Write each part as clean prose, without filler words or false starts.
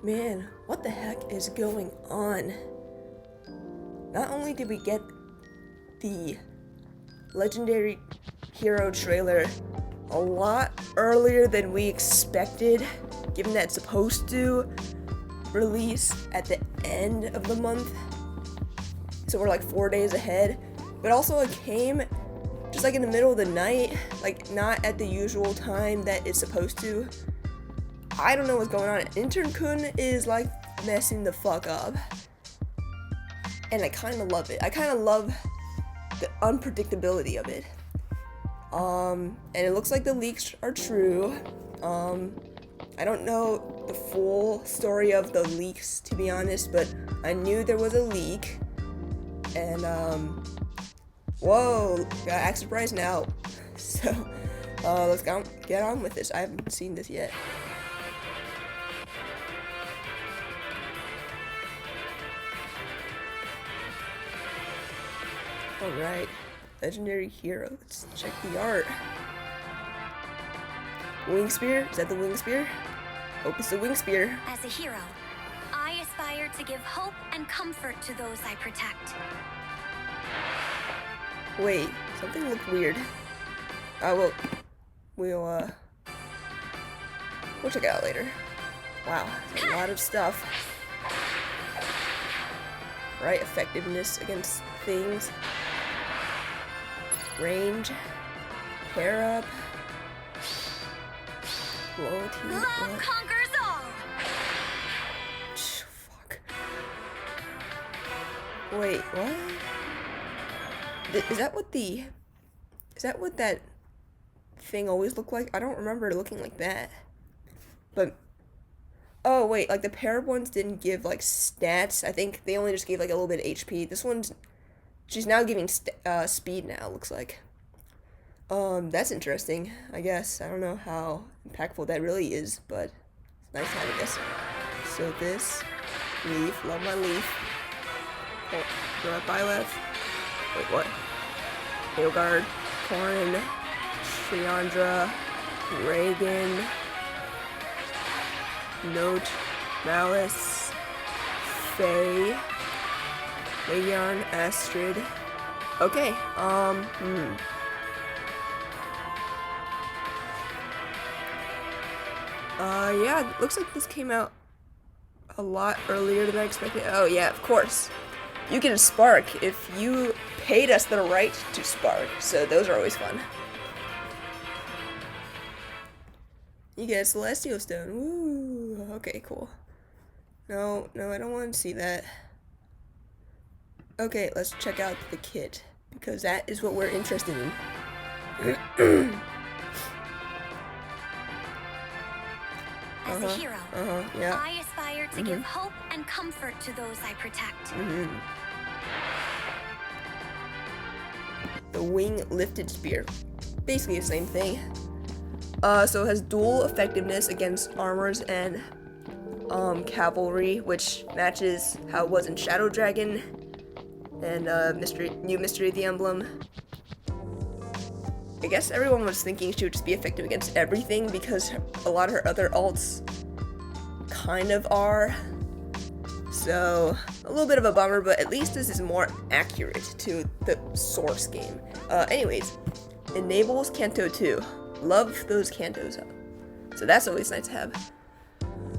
Man, what the heck is going on? Not only did we get the legendary hero trailer a lot earlier than we expected, given that it's supposed to release at the end of the month, so we're like 4 days ahead, but also it came just like in the middle of the night, like not at the usual time that it's supposed to. I don't know what's going on. Intern-kun is like messing the fuck up, and I kind of love it. I kind of love the unpredictability of it. And it looks like the leaks are true. I don't know the full story of the leaks, to be honest, but I knew there was a leak. And, whoa, got act surprised now. So, let's get on with this. I haven't seen this yet. Alright, legendary hero. Let's check the art. Wing spear? Is that the wing spear? Hope it's the wing spear. As a hero, I aspire to give hope and comfort to those I protect. Wait, something looked weird. We'll check it out later. Wow, a lot of stuff. Right, effectiveness against things. Range. Pair up. Loyalty. Love conquers all! Fuck. Wait, what? Is that what that thing always looked like? I don't remember it looking like that. But, oh wait, like the pair of ones didn't give like stats. I think they only just gave like a little bit of HP. This one's, she's now giving speed now, looks like. That's interesting, I guess. I don't know how impactful that really is, but it's nice to have, I guess. So this, leaf, love my leaf. Oh, do I buy left? Wait, what? Hilgard, Corrin, Triandra, Reagan, Note, Malice, Faye, Leon, Astrid. Okay, yeah, it looks like this came out a lot earlier than I expected. Oh yeah, of course. You can spark if you paid us the right to spark, so those are always fun. You get a Celestial Stone. Woo! Okay, cool. No, I don't want to see that. Okay, let's check out the kit, because that is what we're interested in. As a hero, yeah. I aspire to give hope and comfort to those I protect. The wing lifted spear. Basically the same thing. So it has dual effectiveness against armors and cavalry, which matches how it was in Shadow Dragon and new Mystery of the Emblem. I guess everyone was thinking she would just be effective against everything because a lot of her other alts kind of are. So, a little bit of a bummer, but at least this is more accurate to the source game. Anyways, enables Canto 2. Love those Cantos. So that's always nice to have.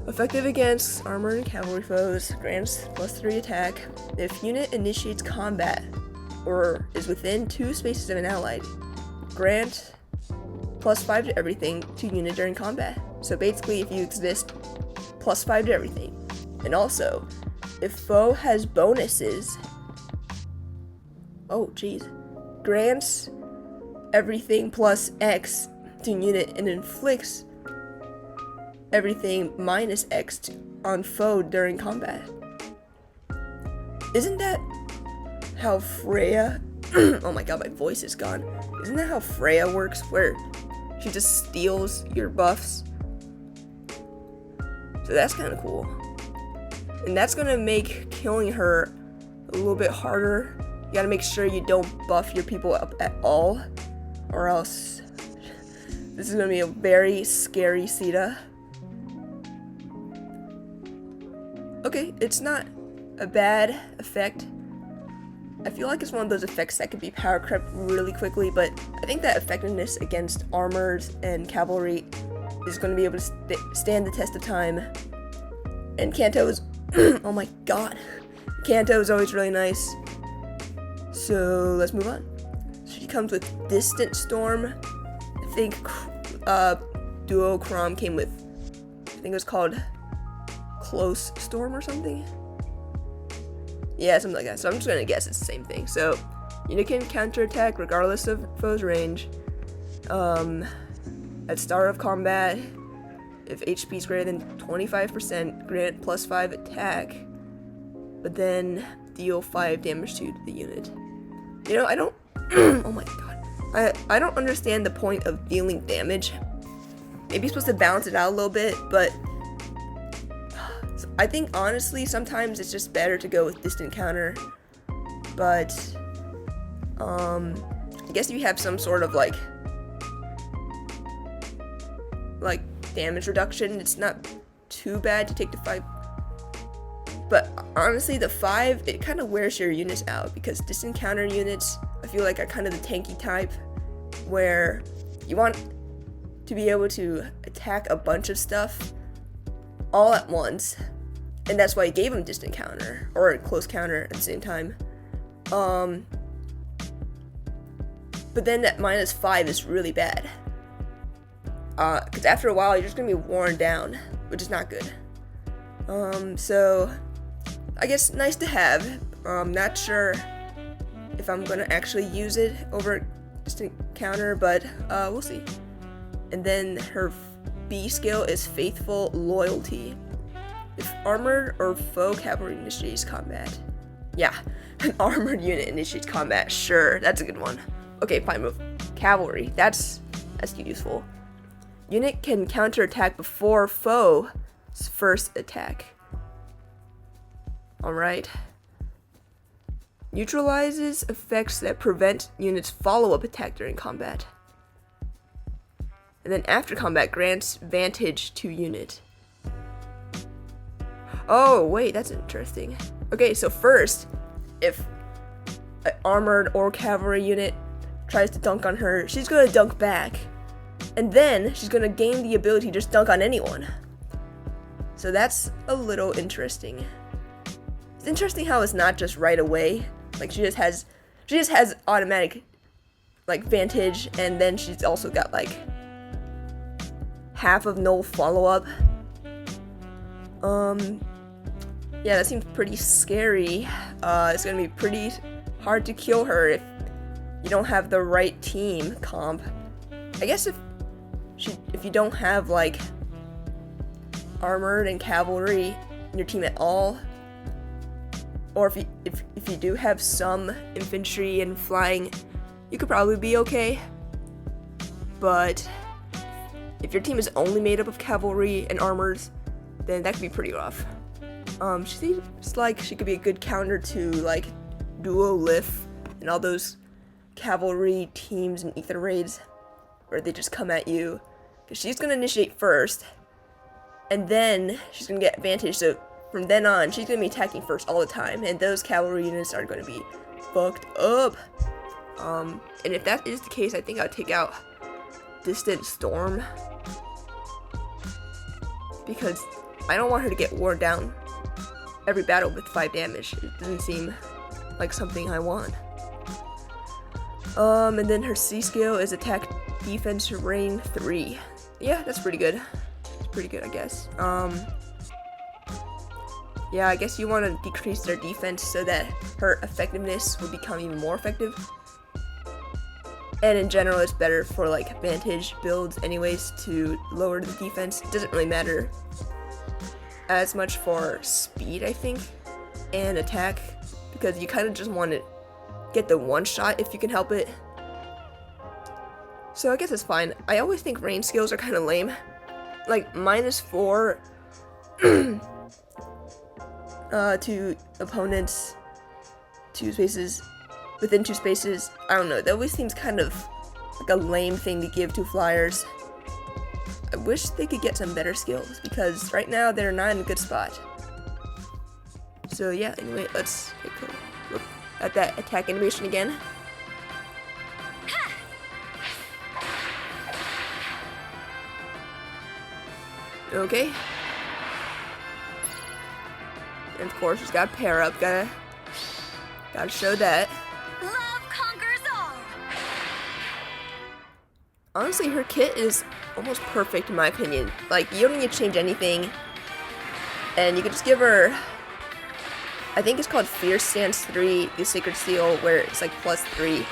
Effective against armored and cavalry foes, grants +3 attack. If unit initiates combat or is within 2 spaces of an ally, grant +5 to everything to unit during combat. So basically, if you exist, +5 to everything. And also, if foe has bonuses, oh geez, grants everything +X to unit and inflicts everything -X on foe during combat. Isn't that how Freya oh my god, my voice is gone. Isn't that how Freya works, where she just steals your buffs? So that's kind of cool. And that's gonna make killing her a little bit harder. You gotta make sure you don't buff your people up at all, or else this is gonna be a very scary Caeda. okay, it's not a bad effect. I feel like it's one of those effects that could be power crept really quickly, but I think that effectiveness against armored and cavalry is going to be able to stand the test of time. And Kanto is, oh my god, Kanto is always really nice. So let's move on. So she comes with Distant Storm. I think Duo Chrom came with, I think it was called Close Storm or something. Yeah, something like that. So I'm just gonna guess it's the same thing. So unit can counterattack regardless of foe's range. At start of combat, if HP is greater than 25%, grant +5 attack, but then deal 5 damage to the unit. You know, I don't. Oh my god. I don't understand the point of dealing damage. Maybe you're supposed to balance it out a little bit, but I think honestly sometimes it's just better to go with distant counter. But I guess if you have some sort of like damage reduction, it's not too bad to take the 5. But honestly, the 5, it kind of wears your units out, because distant counter units, I feel like, are kind of the tanky type, where you want to be able to attack a bunch of stuff all at once, and that's why I gave him distant counter, or a close counter at the same time. But then that -5 is really bad, because after a while you're just gonna be worn down, which is not good. So I guess nice to have. Not sure if I'm gonna actually use it over distant counter, but we'll see. And then her B skill is Faithful Loyalty. If armored or foe cavalry initiates combat. Yeah, an armored unit initiates combat. Sure, that's a good one. Okay, fine move. Cavalry. That's useful. Unit can counterattack before foe's first attack. Alright. Neutralizes effects that prevent units' follow-up attack during combat. And then after combat, grants Vantage to unit. Oh, wait, that's interesting. Okay, so first, if an armored or cavalry unit tries to dunk on her, she's gonna dunk back. And then she's gonna gain the ability to just dunk on anyone. So that's a little interesting. It's interesting how it's not just right away. Like she just has automatic Vantage, and then she's also got half of no follow-up. Yeah, that seems pretty scary. It's gonna be pretty hard to kill her if you don't have the right team comp. I guess if you don't have armored and cavalry in your team at all, or if you do have some infantry and flying, you could probably be okay. But if your team is only made up of cavalry and armors, then that could be pretty rough. She seems like she could be a good counter to Duo Lift and all those cavalry teams and ether raids where they just come at you, because she's gonna initiate first, and then she's gonna get advantage. So from then on, she's gonna be attacking first all the time, and those cavalry units are gonna be fucked up. And if that is the case, I think I'll take out Distant Storm, because I don't want her to get worn down every battle with 5 damage. It doesn't seem like something I want. And then her C skill is Attack Defense Rain 3. Yeah, that's pretty good. It's pretty good, I guess. Yeah, I guess you want to decrease their defense so that her effectiveness will become even more effective. And in general, it's better for Vantage builds anyways to lower the defense. It doesn't really matter as much for speed, I think, and attack, because you kind of just want to get the one shot if you can help it. So I guess it's fine. I always think range skills are kind of lame. -4 to opponents 2 spaces within 2 spaces. I don't know. That always seems kind of like a lame thing to give to flyers. I wish they could get some better skills, because right now they're not in a good spot. So yeah, anyway, let's take a look at that attack animation again. Okay. And of course, she's got a pair up. Gotta show that. Love conquers all. Honestly, her kit is almost perfect in my opinion. Like, you don't need to change anything. And you can just give her, I think it's called Fierce Stance 3, the Sacred Seal, where it's like +3.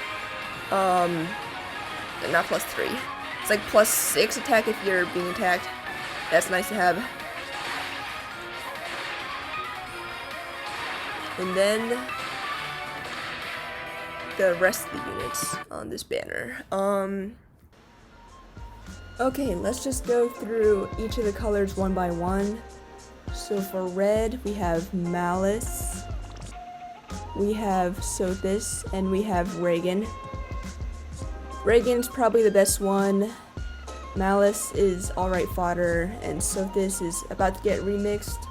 Not +3. It's like +6 attack if you're being attacked. That's nice to have. And then the rest of the units on this banner. Okay, let's just go through each of the colors one by one. So for red, we have Malice, we have Sothis, and we have Reagan. Reagan's probably the best one. Malice is alright fodder, and Sothis is about to get remixed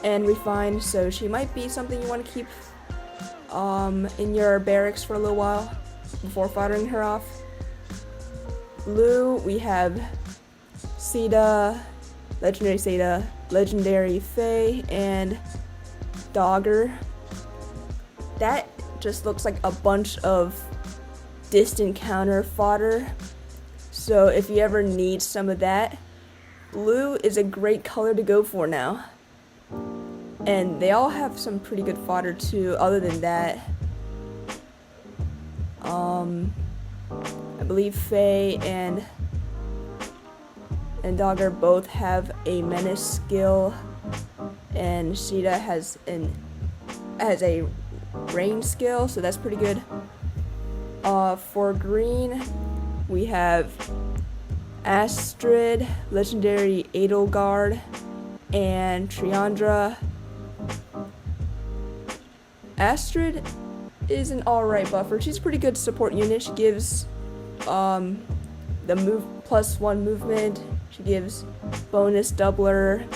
and refined, so she might be something you want to keep in your barracks for a little while before foddering her off. Blue, we have Caeda, Legendary Caeda, Legendary Faye, and Dogger. That just looks like a bunch of distant counter fodder. So if you ever need some of that, blue is a great color to go for now. And they all have some pretty good fodder too, other than that. I believe Faye and Dogger both have a menace skill, and Caeda has a range skill, so that's pretty good. For green, we have Astrid, Legendary Edelgard, and Triandra. Astrid is an alright buffer. She's a pretty good support unit. She gives the move +1 movement. She gives bonus doubler.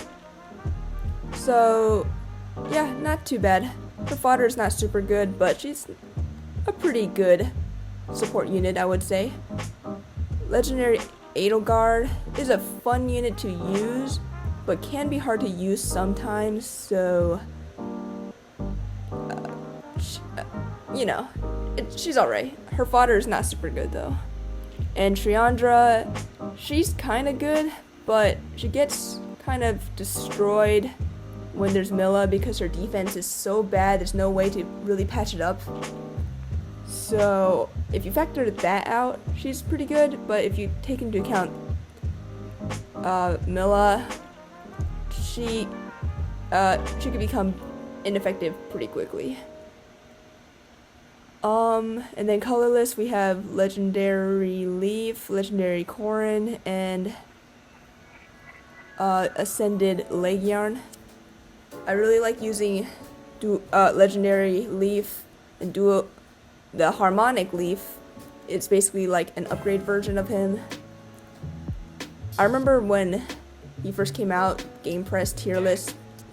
So yeah, not too bad. Her fodder is not super good, but she's a pretty good support unit, I would say. Legendary Edelgard is a fun unit to use, but can be hard to use sometimes, so she's alright. Her fodder is not super good though. And Triandra, she's kinda good, but she gets kind of destroyed when there's Milla because her defense is so bad, there's no way to really patch it up. So if you factor that out, she's pretty good, but if you take into account Milla, she could become ineffective pretty quickly. And then colorless, we have Legendary Leaf, Legendary Corin, and Ascended Leg Yarn. I really like using Legendary Leaf and the Harmonic Leaf. It's basically like an upgrade version of him. I remember when he first came out, Game Press tiered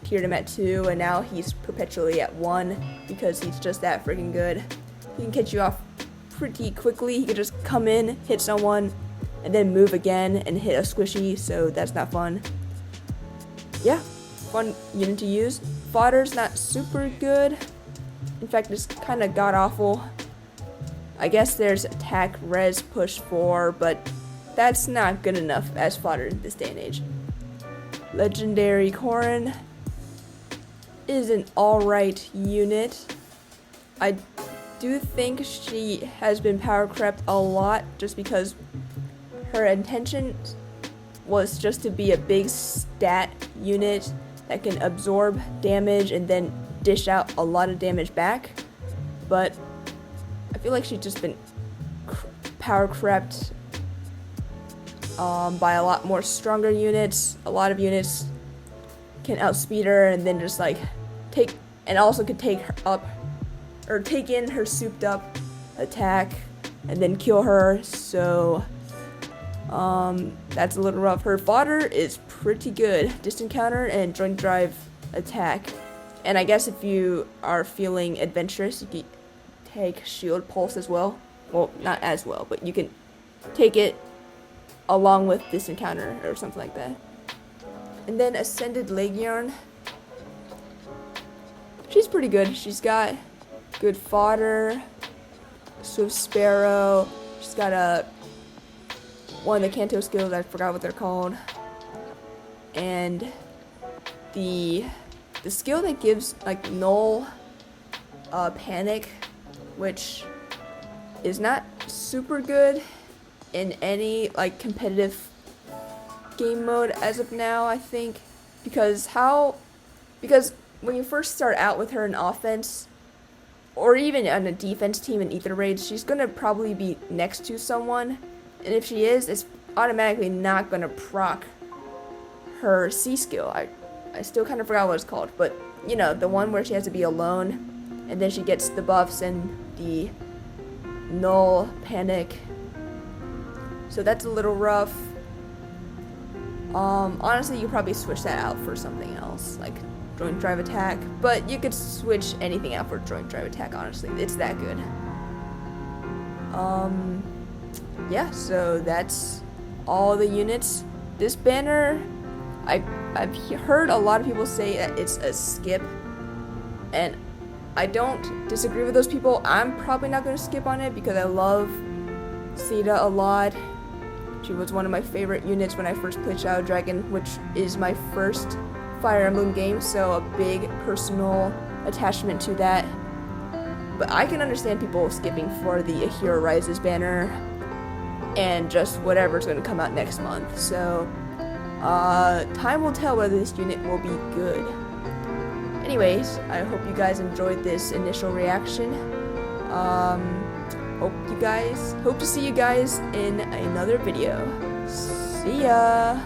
him at 2, and now he's perpetually at 1 because he's just that freaking good. He can catch you off pretty quickly. He can just come in, hit someone, and then move again and hit a squishy, so that's not fun. Yeah, fun unit to use. Fodder's not super good. In fact, it's kind of god-awful. I guess there's attack res push 4, but that's not good enough as fodder in this day and age. Legendary Corin is an alright unit. I do think she has been power crept a lot just because her intention was just to be a big stat unit that can absorb damage and then dish out a lot of damage back, but I feel like she's just been power crept by a lot more stronger units. A lot of units can outspeed her and then just like take in her up or take in her souped up attack and then kill her, so that's a little rough. Her fodder is pretty good. Distant counter and joint drive attack. And I guess if you are feeling adventurous, you can take Shield Pulse as well. Well, not as well, but you can take it along with this encounter or something like that. And then Ascended Legion. She's pretty good. She's got good fodder, Swift Sparrow. She's got one of the Kanto skills, I forgot what they're called. And the skill that gives like null panic, which is not super good in any like competitive game mode as of now, I think, because when you first start out with her in offense, or even on a defense team in Ether Raids, she's gonna probably be next to someone, and if she is, it's automatically not gonna proc her C skill. I still kind of forgot what it's called, but you know, the one where she has to be alone, and then she gets the buffs and the null panic. So that's a little rough. Honestly, you could probably switch that out for something else, like Joint Drive Attack, but you could switch anything out for Joint Drive Attack, honestly. It's that good. Yeah, so that's all the units. This banner, I've heard a lot of people say that it's a skip, and I don't disagree with those people. I'm probably not going to skip on it because I love Caeda a lot. She was one of my favorite units when I first played Shadow Dragon, which is my first Fire Emblem game, so a big personal attachment to that. But I can understand people skipping for the Hero Rises banner and just whatever's going to come out next month. So time will tell whether this unit will be good. Anyways, I hope you guys enjoyed this initial reaction. Hope to see you guys in another video. See ya!